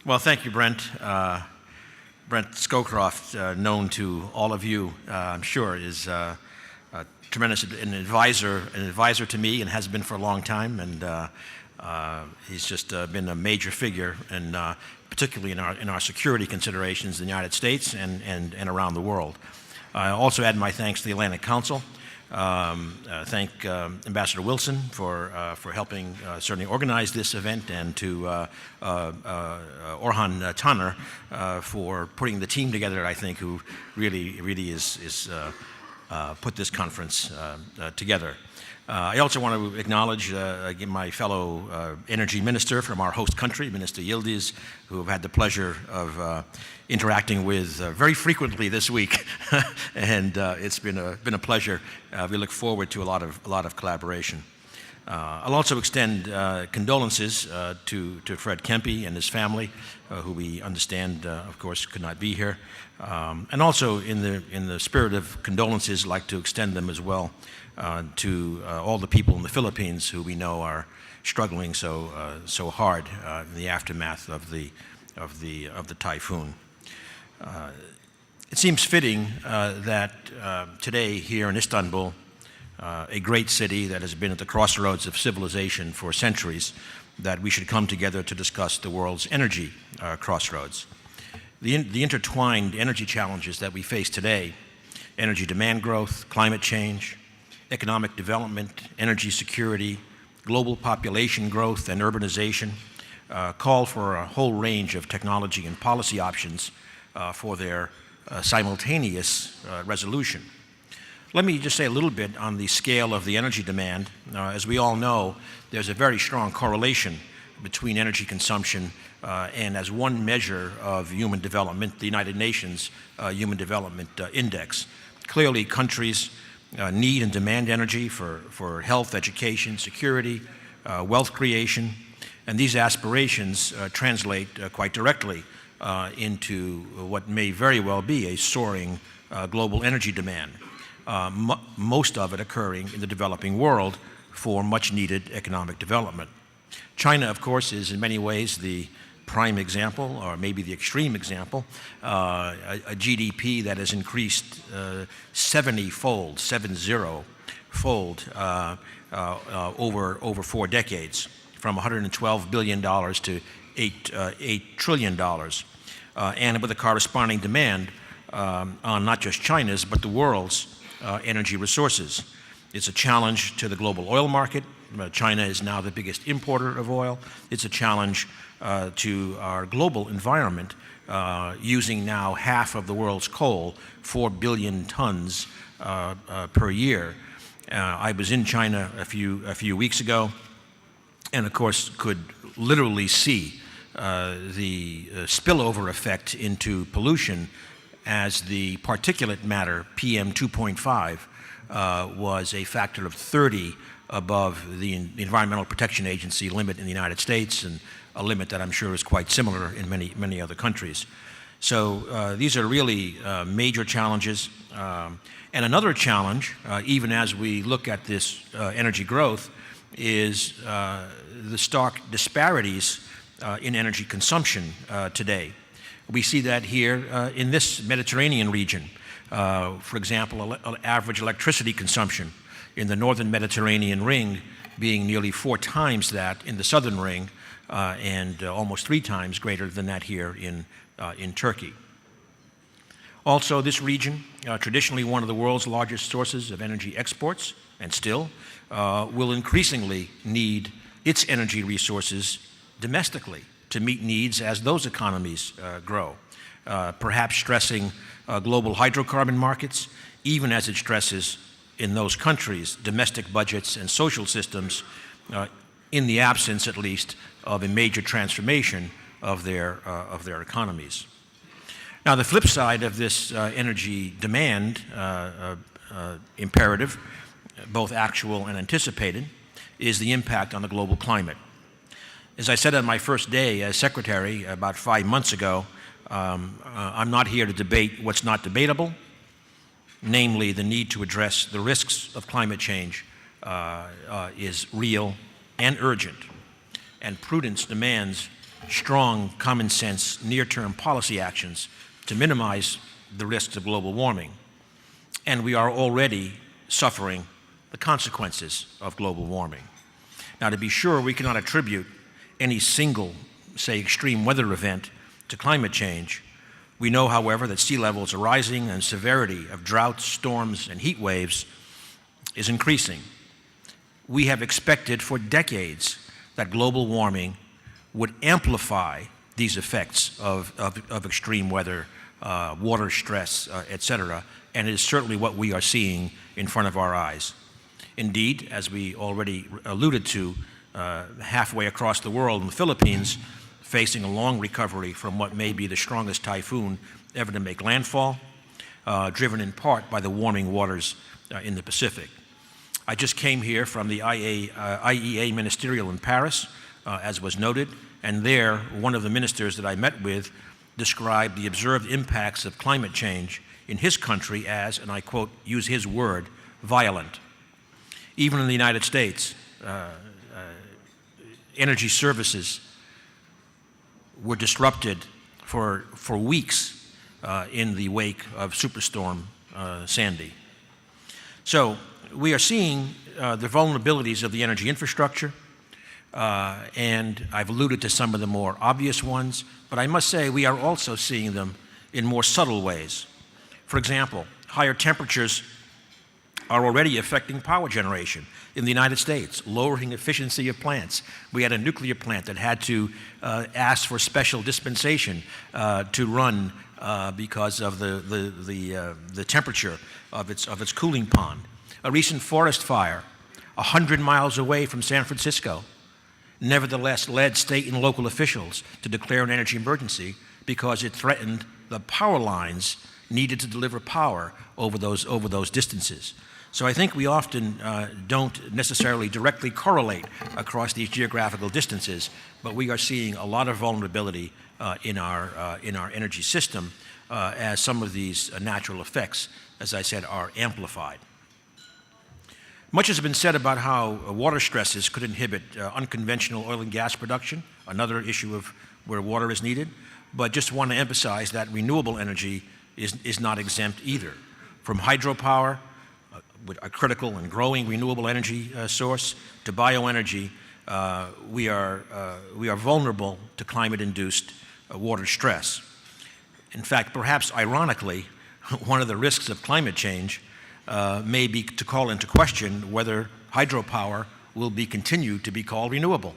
Well, thank you, Brent. Brent Scowcroft, known to all of you, I'm sure, is a tremendous an advisor to me, and has been for a long time. And he's just been a major figure, and particularly in our security considerations in the United States and around the world. I also add my thanks to the Atlantic Council. Thank Ambassador Wilson for helping certainly organize this event, and to Orhan Taner for putting the team together, I think, who really is put this conference together. I also want to acknowledge my fellow energy minister from our host country, Minister Yildiz, who I've had the pleasure of interacting with very frequently this week, and it's been a pleasure. We look forward to a lot of collaboration. I'll also extend condolences to Fred Kempe and his family, who we understand, of course, could not be here, and also in the spirit of condolences, like to extend them as well to all the people in the Philippines who we know are struggling so hard in the aftermath of the typhoon. It seems fitting that today here in Istanbul, a great city that has been at the crossroads of civilization for centuries, that we should come together to discuss the world's energy crossroads. The intertwined energy challenges that we face today, energy demand growth, climate change, economic development, energy security, global population growth, and urbanization, call for a whole range of technology and policy options for their simultaneous resolution. Let me just say a little bit on the scale of the energy demand. As we all know, there's a very strong correlation between energy consumption and, as one measure of human development, the United Nations Human Development Index. Clearly, countries need and demand energy for health, education, security, wealth creation, and these aspirations translate quite directly into what may very well be a soaring global energy demand, most of it occurring in the developing world for much needed economic development. China, of course, is in many ways the prime example, or maybe the extreme example, a GDP that has increased 70-fold over 4 decades, from $112 billion to $8 trillion, and with a corresponding demand on not just China's, but the world's energy resources. It's a challenge to the global oil market. China is now the biggest importer of oil. It's a challenge to our global environment, using now half of the world's coal, 4 billion tons per year. I was in China a few weeks ago, and of course could literally see the spillover effect into pollution, as the particulate matter, PM 2.5, was a factor of 30 above the Environmental Protection Agency limit in the United States, and a limit that I'm sure is quite similar in many other countries. So these are really major challenges. And another challenge, even as we look at this energy growth, is the stark disparities in energy consumption today. We see that here in this Mediterranean region. For example, average electricity consumption in the northern Mediterranean ring being nearly 4 times that in the southern ring, and almost 3 times greater than that here in Turkey. Also, this region, traditionally one of the world's largest sources of energy exports, and still, will increasingly need its energy resources domestically to meet needs as those economies grow, perhaps stressing global hydrocarbon markets, even as it stresses in those countries domestic budgets and social systems, in the absence, at least, of a major transformation of their economies. Now, the flip side of this energy demand imperative, both actual and anticipated, is the impact on the global climate. As I said on my first day as secretary about 5 months ago, I'm not here to debate what's not debatable, namely the need to address the risks of climate change is real and urgent, and prudence demands strong, common sense, near-term policy actions to minimize the risks of global warming. And we are already suffering the consequences of global warming. Now, to be sure, we cannot attribute any single, say, extreme weather event to climate change. We know, however, that sea levels are rising and severity of droughts, storms, and heat waves is increasing. We have expected for decades that global warming would amplify these effects of extreme weather, water stress, et cetera, and it is certainly what we are seeing in front of our eyes. Indeed, as we already alluded to, halfway across the world in the Philippines, facing a long recovery from what may be the strongest typhoon ever to make landfall, driven in part by the warming waters in the Pacific. I just came here from the IEA ministerial in Paris, as was noted, and there, one of the ministers that I met with described the observed impacts of climate change in his country as, and I quote, use his word, violent. Even in the United States, energy services were disrupted for weeks in the wake of Superstorm Sandy. So we are seeing the vulnerabilities of the energy infrastructure, and I've alluded to some of the more obvious ones, but I must say we are also seeing them in more subtle ways. For example, higher temperatures are already affecting power generation in the United States, lowering efficiency of plants. We had a nuclear plant that had to ask for special dispensation to run because of the temperature of its cooling pond. A recent forest fire 100 miles away from San Francisco nevertheless led state and local officials to declare an energy emergency because it threatened the power lines needed to deliver power over those distances. So I think we often don't necessarily directly correlate across these geographical distances, but we are seeing a lot of vulnerability in our energy system as some of these natural effects, as I said, are amplified. Much has been said about how water stresses could inhibit unconventional oil and gas production, another issue of where water is needed, but just want to emphasize that renewable energy is not exempt either. From hydropower, a critical and growing renewable energy source, to bioenergy, we are vulnerable to climate-induced water stress. In fact, perhaps ironically, one of the risks of climate change may be to call into question whether hydropower will be continued to be called renewable,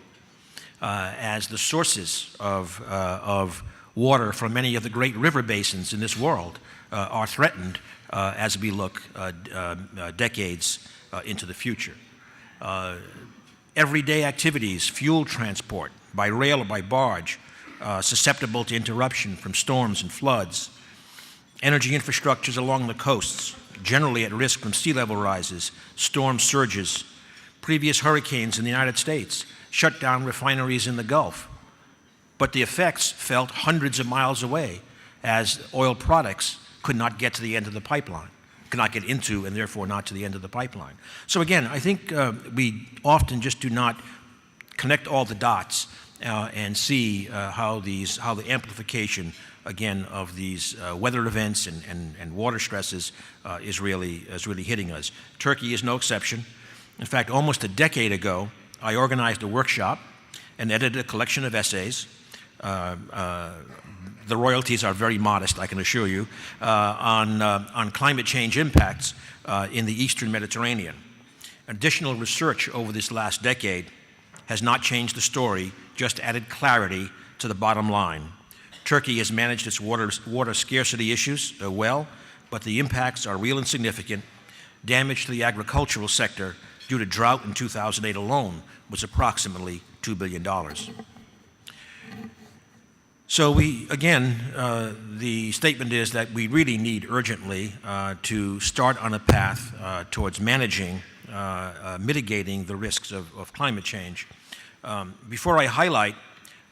as the sources of water from many of the great river basins in this world are threatened as we look decades into the future. Everyday activities, fuel transport by rail or by barge, susceptible to interruption from storms and floods. Energy infrastructures along the coasts, generally at risk from sea level rises, storm surges. Previous hurricanes in the United States shut down refineries in the Gulf, but the effects felt hundreds of miles away as oil products could not get to the end of the pipeline, could not get into and therefore not to the end of the pipeline. So again, I think we often just do not connect all the dots and see how the amplification again of these weather events and water stresses is really hitting us. Turkey is no exception. In fact, almost a decade ago, I organized a workshop and edited a collection of essays. The royalties are very modest, I can assure you, on climate change impacts in the Eastern Mediterranean. Additional research over this last decade has not changed the story, just added clarity to the bottom line. Turkey has managed its water scarcity issues well, but the impacts are real and significant. Damage to the agricultural sector due to drought in 2008 alone was approximately $2 billion. So the statement is that we really need urgently to start on a path towards managing, mitigating the risks of climate change. Before I highlight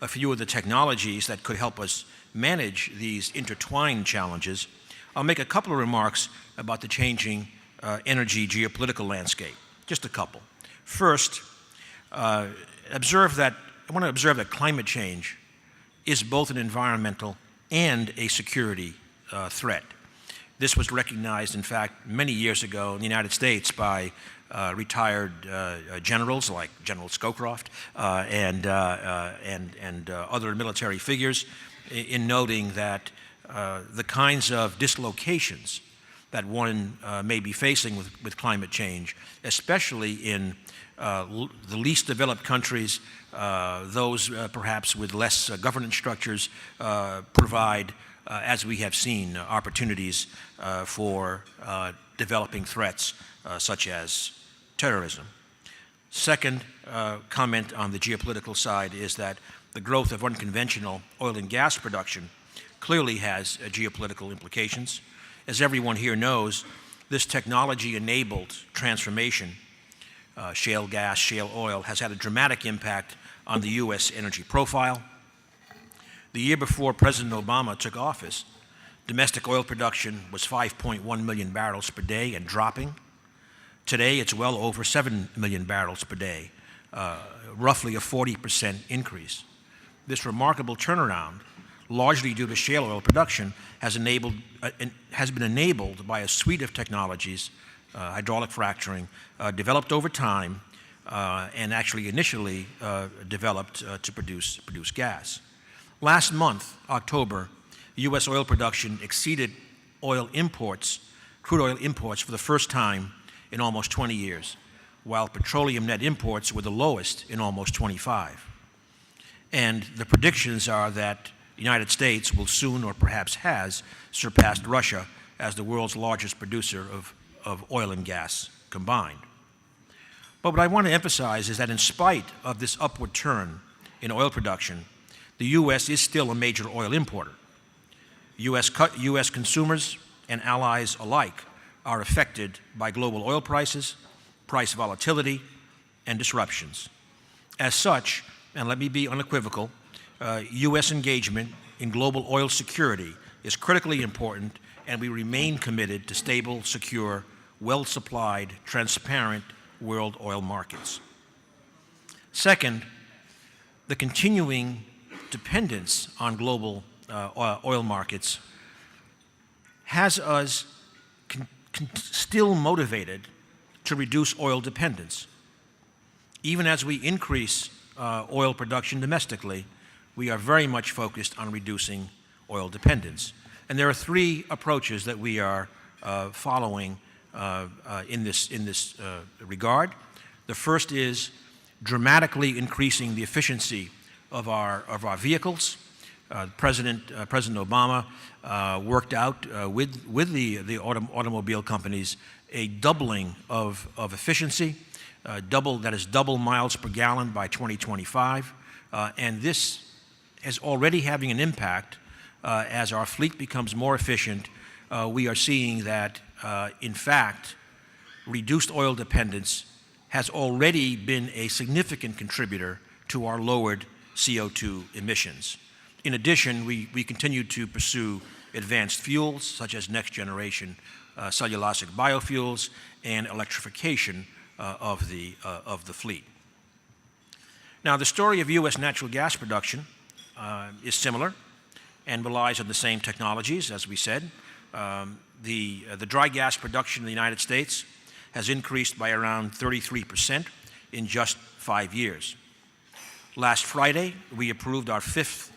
a few of the technologies that could help us manage these intertwined challenges, I'll make a couple of remarks about the changing energy geopolitical landscape. Just a couple. First, I want to observe that climate change is both an environmental and a security threat. This was recognized, in fact, many years ago in the United States by retired generals like General Scowcroft and other military figures in noting that the kinds of dislocations that one may be facing with climate change, especially in the least developed countries, those perhaps with less governance structures, provide, as we have seen, opportunities for developing threats such as terrorism. Second comment on the geopolitical side is that the growth of unconventional oil and gas production clearly has geopolitical implications. As everyone here knows, this technology-enabled transformation, shale gas, shale oil, has had a dramatic impact on the U.S. energy profile. The year before President Obama took office, domestic oil production was 5.1 million barrels per day and dropping. Today, it's well over 7 million barrels per day, roughly a 40% increase. This remarkable turnaround, largely due to shale oil production, has been enabled by a suite of technologies, hydraulic fracturing, developed over time and actually initially developed to produce gas. Last month, October, U.S. oil production exceeded oil imports, crude oil imports, for the first time in almost 20 years, while petroleum net imports were the lowest in almost 25. And the predictions are that the United States will soon, or perhaps has, surpassed Russia as the world's largest producer of oil and gas combined. But what I want to emphasize is that in spite of this upward turn in oil production, the U.S. is still a major oil importer. U.S. consumers and allies alike are affected by global oil prices, price volatility, and disruptions. As such, and let me be unequivocal, U.S. engagement in global oil security is critically important, and we remain committed to stable, secure, well-supplied, transparent world oil markets. Second, the continuing dependence on global oil markets has us still motivated to reduce oil dependence. Even as we increase oil production domestically, we are very much focused on reducing oil dependence. And there are three approaches that we are following in this regard. The first is dramatically increasing the efficiency of our vehicles. President Obama worked out with the automobile companies a doubling of efficiency, double miles per gallon by 2025, and this is already having an impact as our fleet becomes more efficient. We are seeing that, in fact, reduced oil dependence has already been a significant contributor to our lowered CO2 emissions. In addition, we continue to pursue advanced fuels such as next-generation cellulosic biofuels and electrification of the fleet. Now, the story of U.S. natural gas production is similar and relies on the same technologies, as we said. The dry gas production in the United States has increased by around 33% in just 5 years. Last Friday, we approved our 5th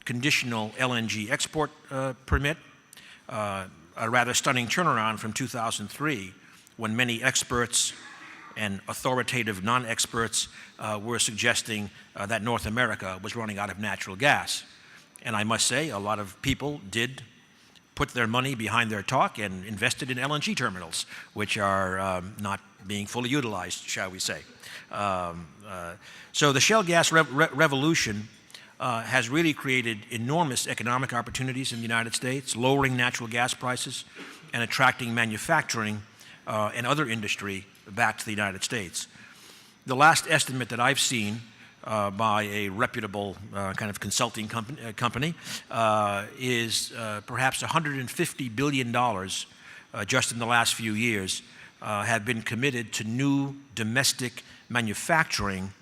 conditional LNG export permit, a rather stunning turnaround from 2003, when many experts and authoritative non-experts were suggesting that North America was running out of natural gas. And I must say, a lot of people did put their money behind their talk and invested in LNG terminals, which are not being fully utilized, shall we say. So the shale gas revolution has really created enormous economic opportunities in the United States, lowering natural gas prices and attracting manufacturing and other industry back to the United States. The last estimate that I've seen by a reputable kind of consulting company is perhaps $150 billion just in the last few years have been committed to new domestic manufacturing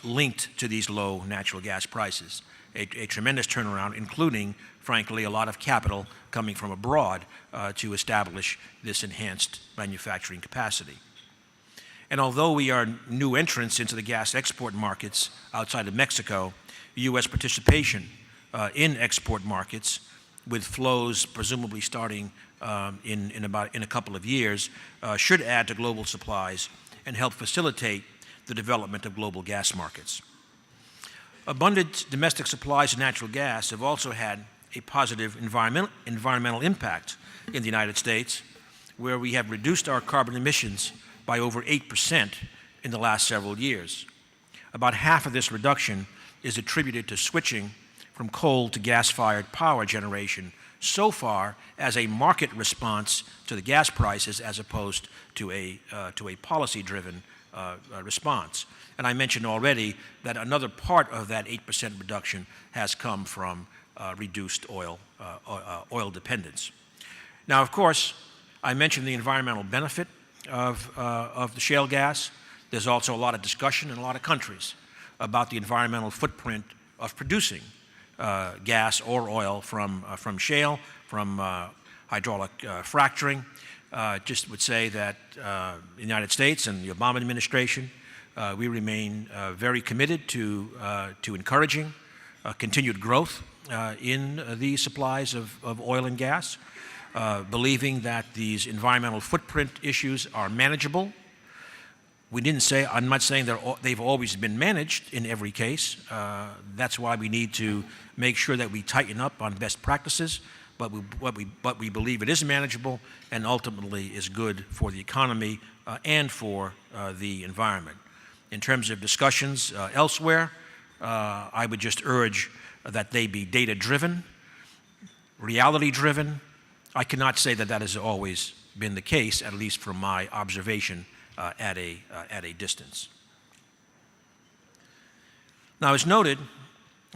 linked to these low natural gas prices. a tremendous turnaround, including, frankly, a lot of capital coming from abroad to establish this enhanced manufacturing capacity. And although we are new entrants into the gas export markets outside of Mexico, U.S. participation in export markets, with flows presumably starting in a couple of years, should add to global supplies and help facilitate the development of global gas markets. Abundant domestic supplies of natural gas have also had a positive environmental impact in the United States, where we have reduced our carbon emissions by over 8% in the last several years. About half of this reduction is attributed to switching from coal to gas-fired power generation so far as a market response to the gas prices as opposed to a policy-driven response. And I mentioned already that another part of that 8% reduction has come from reduced oil dependence. Now, of course, I mentioned the environmental benefit of the shale gas. There's also a lot of discussion in a lot of countries about the environmental footprint of producing gas or oil from shale, from hydraulic fracturing. Just would say that the United States and the Obama administration, we remain very committed to encouraging continued growth in the supplies of oil and gas, believing that these environmental footprint issues are manageable. I'm not saying they've always been managed in every case. That's why we need to make sure that we tighten up on best practices, but we believe it is manageable and ultimately is good for the economy and for the environment. In terms of discussions elsewhere, I would just urge that they be data-driven, reality-driven. I cannot say that that has always been the case, at least from my observation at a distance. Now, as noted,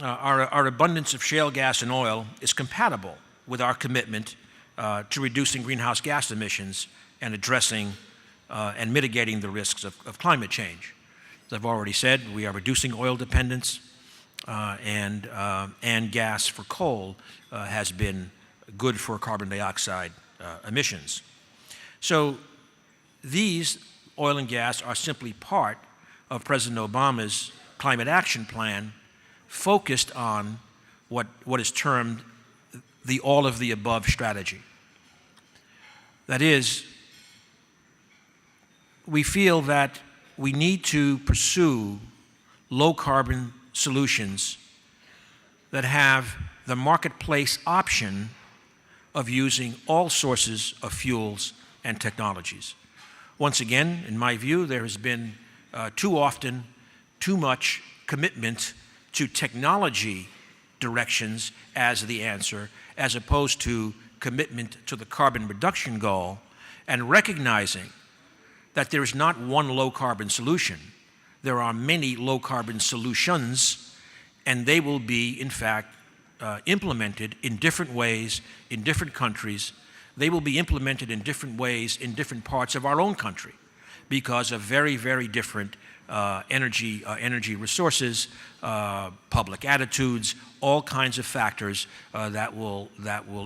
our abundance of shale gas and oil is compatible with our commitment to reducing greenhouse gas emissions and addressing and mitigating the risks of climate change. As I've already said, we are reducing oil dependence, and gas for coal has been good for carbon dioxide emissions. So these oil and gas are simply part of President Obama's climate action plan, focused on what is termed the all-of-the-above strategy. That is, we feel that we need to pursue low-carbon solutions that have the marketplace option of using all sources of fuels and technologies. Once again, in my view, there has been too often too much commitment to technology directions as the answer, as opposed to commitment to the carbon reduction goal, and recognizing that there is not one low-carbon solution. There are many low-carbon solutions, and they will be, in fact, implemented in different ways in different countries. They will be implemented in different ways in different parts of our own country because of very, very different energy resources, public attitudes, all kinds of factors that will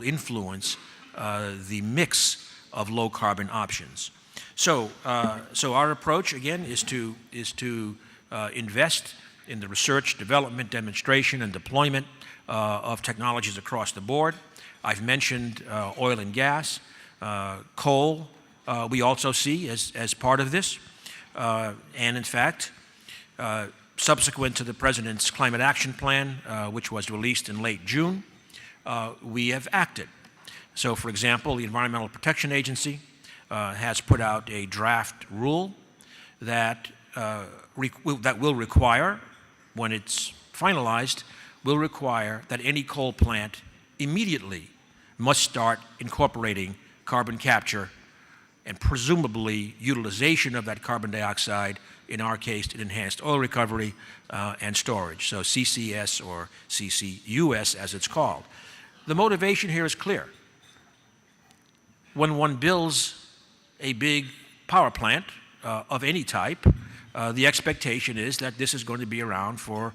influence the mix of low-carbon options. So our approach again is to invest in the research, development, demonstration, and deployment of technologies across the board. I've mentioned oil and gas, coal. We also see as part of this, and in fact, subsequent to the President's Climate Action Plan, which was released in late June, we have acted. So, for example, the Environmental Protection Agency has put out a draft rule that will require, when it's finalized, will require that any coal plant immediately must start incorporating carbon capture and presumably utilization of that carbon dioxide, in our case, in enhanced oil recovery and storage, so CCS or CCUS as it's called. The motivation here is clear. When one builds a big power plant of any type, the expectation is that this is going to be around for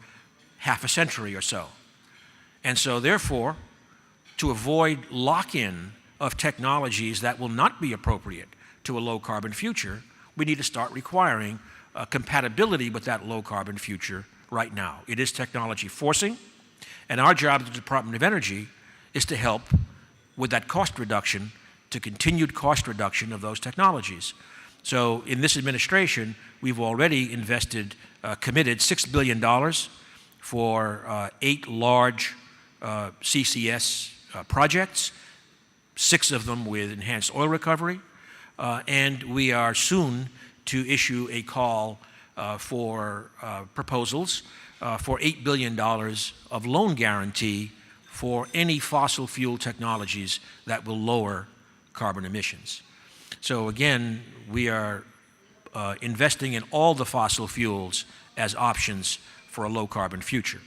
half a century or so. And so therefore, to avoid lock-in of technologies that will not be appropriate to a low-carbon future, we need to start requiring compatibility with that low-carbon future right now. It is technology forcing, and our job as the Department of Energy is to help with that cost reduction, to continued cost reduction of those technologies. So in this administration, we've already committed $6 billion for 8 large CCS projects, 6 of them with enhanced oil recovery, and we are soon to issue a call for proposals for $8 billion of loan guarantee for any fossil fuel technologies that will lower carbon emissions. So again, we are investing in all the fossil fuels as options for a low carbon future.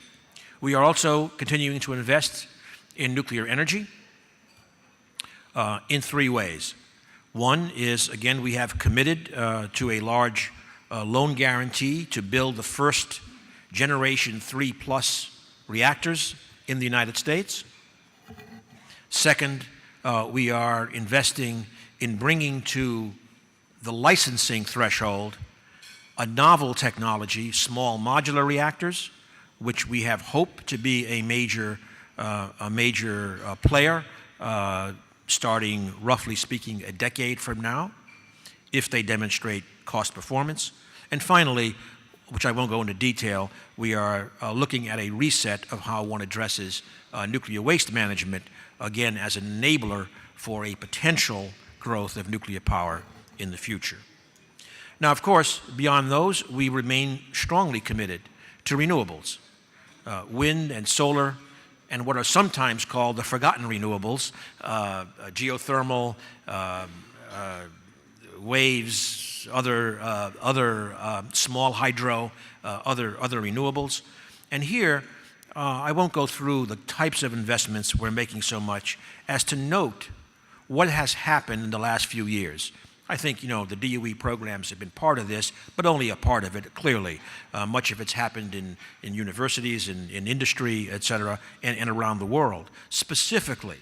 We are also continuing to invest in nuclear energy in 3 ways. One is, again, we have committed to a large loan guarantee to build the first generation 3+ reactors in the United States. Second, we are investing in bringing to the licensing threshold a novel technology, small modular reactors, which we have hoped to be a major player starting, roughly speaking, a decade from now, if they demonstrate cost performance. And finally, which I won't go into detail, we are looking at a reset of how one addresses nuclear waste management, again, as an enabler for a potential growth of nuclear power in the future. Now, of course, beyond those, we remain strongly committed to renewables, wind and solar, and what are sometimes called the forgotten renewables, geothermal, waves, other small hydro, other renewables. And here, I won't go through the types of investments we're making so much as to note what has happened in the last few years. I think, the DOE programs have been part of this, but only a part of it, clearly. Much of it's happened in universities, in industry, et cetera, and around the world. Specifically,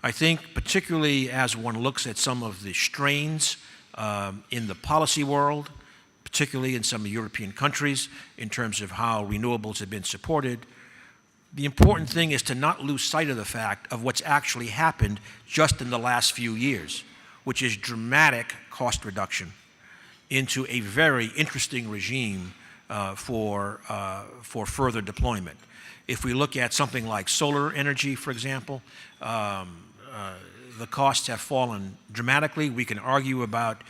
I think particularly as one looks at some of the strains in the policy world, particularly in some of the European countries, in terms of how renewables have been supported, the important thing is to not lose sight of the fact of what's actually happened just in the last few years, which is dramatic cost reduction into a very interesting regime for further deployment. If we look at something like solar energy, for example, the costs have fallen dramatically. We can argue about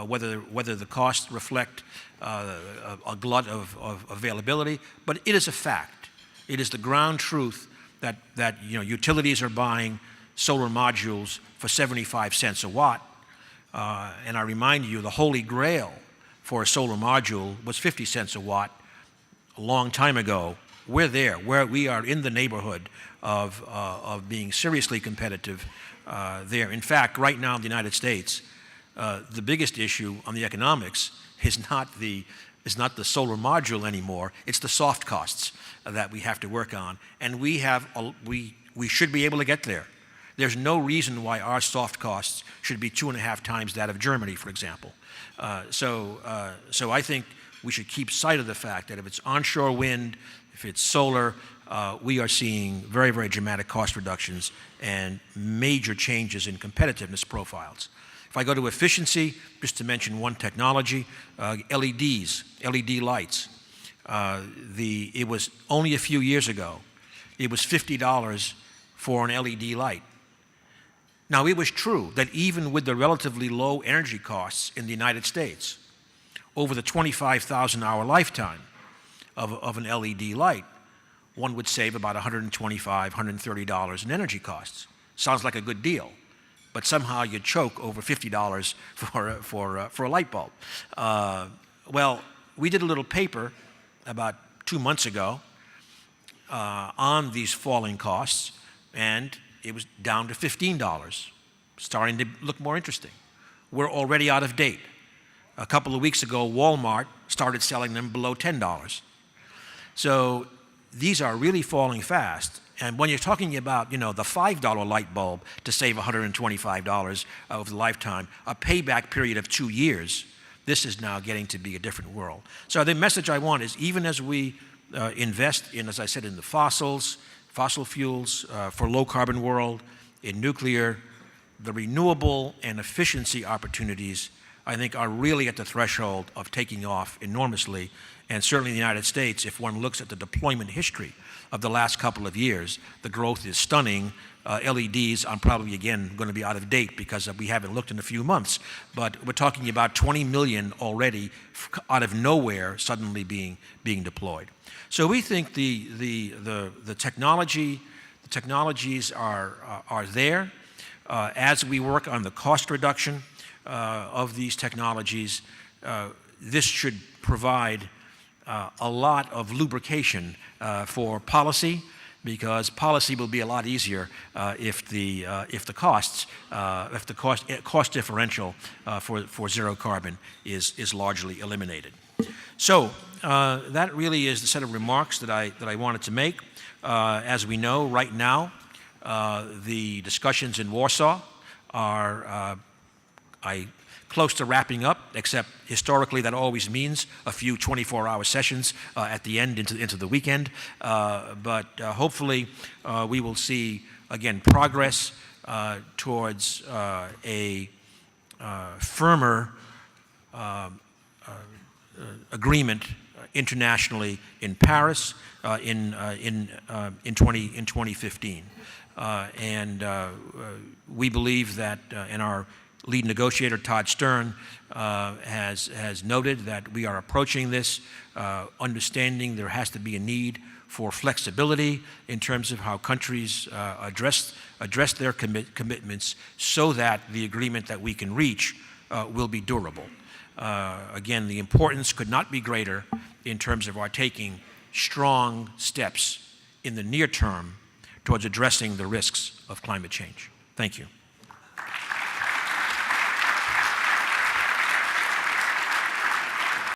whether the costs reflect a glut of availability, but it is a fact. It is the ground truth that utilities are buying solar modules for 75 cents a watt. And I remind you, the holy grail for a solar module was 50 cents a watt a long time ago. We're there, where we are in the neighborhood of being seriously competitive there. In fact, right now in the United States, the biggest issue on the economics is not the solar module anymore. It's the soft costs that we have to work on, and we should be able to get there. There's no reason why our soft costs should be 2.5 times that of Germany, for example. So I think we should keep sight of the fact that if it's onshore wind, if it's solar, we are seeing very, very dramatic cost reductions and major changes in competitiveness profiles. If I go to efficiency, just to mention one technology, LEDs, LED lights. It was only a few years ago, it was $50 for an LED light. Now, it was true that even with the relatively low energy costs in the United States, over the 25,000-hour lifetime of an LED light, one would save about $125, $130 in energy costs. Sounds like a good deal, but somehow you choke over $50 for a light bulb. Well, we did a little paper about 2 months ago on these falling costs, and it was down to $15, starting to look more interesting. We're already out of date. A couple of weeks ago, Walmart started selling them below $10. So these are really falling fast. And when you're talking about, the $5 light bulb to save $125 over the lifetime, a payback period of 2 years, this is now getting to be a different world. So the message I want is, even as we invest in, as I said, in the fossil fuels for low carbon world, in nuclear, the renewable and efficiency opportunities, I think, are really at the threshold of taking off enormously. And certainly in the United States, if one looks at the deployment history of the last couple of years, the growth is stunning. LEDs, I'm probably, again, going to be out of date because we haven't looked in a few months, but we're talking about 20 million already out of nowhere suddenly being deployed. So we think the technologies are there. As we work on the cost reduction of these technologies, this should provide a lot of lubrication for policy, because policy will be a lot easier if the cost differential for zero carbon is largely eliminated. So that really is the set of remarks that I wanted to make. As we know, right now, the discussions in Warsaw are close to wrapping up, except historically that always means a few 24-hour sessions at the end into the weekend. But hopefully we will see, again, progress towards a firmer agreement internationally in Paris in 2015. And we believe that, and our lead negotiator, Todd Stern, has noted that we are approaching this understanding there has to be a need for flexibility in terms of how countries address their commitments, so that the agreement that we can reach will be durable. Again, the importance could not be greater in terms of our taking strong steps in the near term towards addressing the risks of climate change. Thank you.